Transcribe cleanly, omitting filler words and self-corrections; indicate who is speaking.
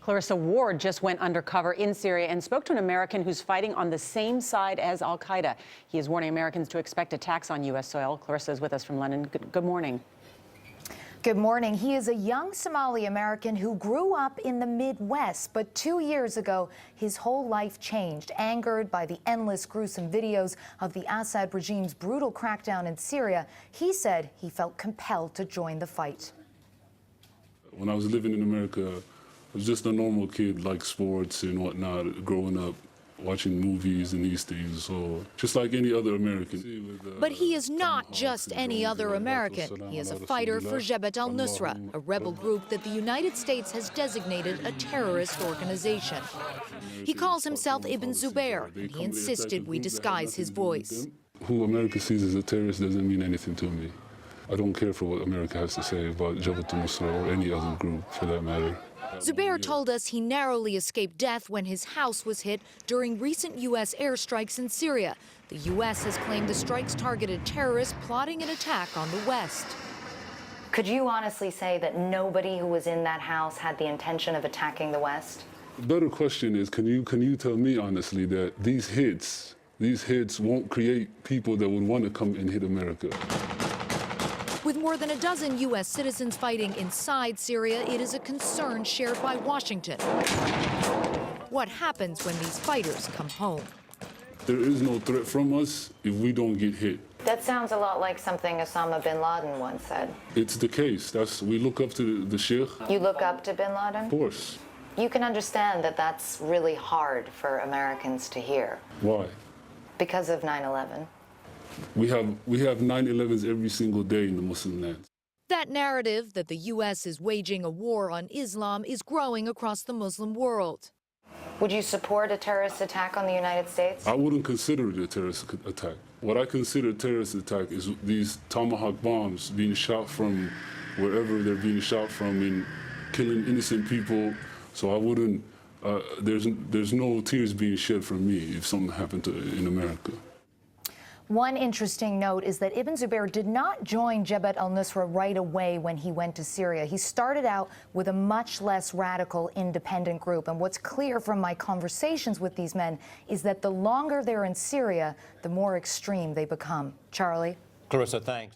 Speaker 1: Clarissa Ward just went undercover in Syria and spoke to an American who's fighting on the same side as al-Qaeda. He is warning Americans to expect attacks on U.S. soil. Clarissa is with us from London. Good morning.
Speaker 2: Good morning. He is a young Somali-American who grew up in the Midwest, but 2 years ago, his whole life changed. Angered by the endless gruesome videos of the Assad regime's brutal crackdown in Syria, he said he felt compelled to join the fight.
Speaker 3: When I was living in America, I was just a normal kid, like sports and whatnot, growing up, watching movies and these things, so just like any other American.
Speaker 4: But he is not just any other American. He is a fighter for Jabhat al Nusra, a rebel group that the United States has designated a terrorist organization. He calls himself Ibn Zubayr, and he insisted we disguise his voice.
Speaker 3: Who America sees as a terrorist doesn't mean anything to me. I don't care for what America has to say about Jabhat al Nusra or any other group, for that matter.
Speaker 4: Zubayr told us he narrowly escaped death when his house was hit during recent U.S. airstrikes in Syria. The U.S. has claimed the strikes targeted terrorists plotting an attack on the West.
Speaker 2: Could you honestly say that nobody who was in that house had the intention of attacking the West?
Speaker 3: The better question is, can you tell me honestly that these hits won't create people that would want to come and hit America?
Speaker 4: With more than a dozen U.S. citizens fighting inside Syria, it is a concern shared by Washington. What happens when these fighters come home?
Speaker 3: There is no threat from us if we don't get hit.
Speaker 2: That sounds a lot like something Osama bin Laden once said.
Speaker 3: It's the case. We look up to the Sheikh.
Speaker 2: You look up to bin Laden?
Speaker 3: Of course.
Speaker 2: You can understand that that's really hard for Americans to hear.
Speaker 3: Why?
Speaker 2: Because of 9/11.
Speaker 3: We have 9/11s every single day in the Muslim lands.
Speaker 4: That narrative that the U.S. is waging a war on Islam is growing across the Muslim world.
Speaker 2: Would you support a terrorist attack on the United States?
Speaker 3: I wouldn't consider it a terrorist attack. What I consider a terrorist attack is these tomahawk bombs being shot from wherever they're being shot from and killing innocent people. So I wouldn't, there's no tears being shed from me if something happened in America.
Speaker 2: One interesting note is that Ibn Zubayr did not join Jabhat al Nusra right away when he went to Syria. He started out with a much less radical independent group. And what's clear from my conversations with these men is that the longer they're in Syria, the more extreme they become. Charlie?
Speaker 5: Clarissa, thanks.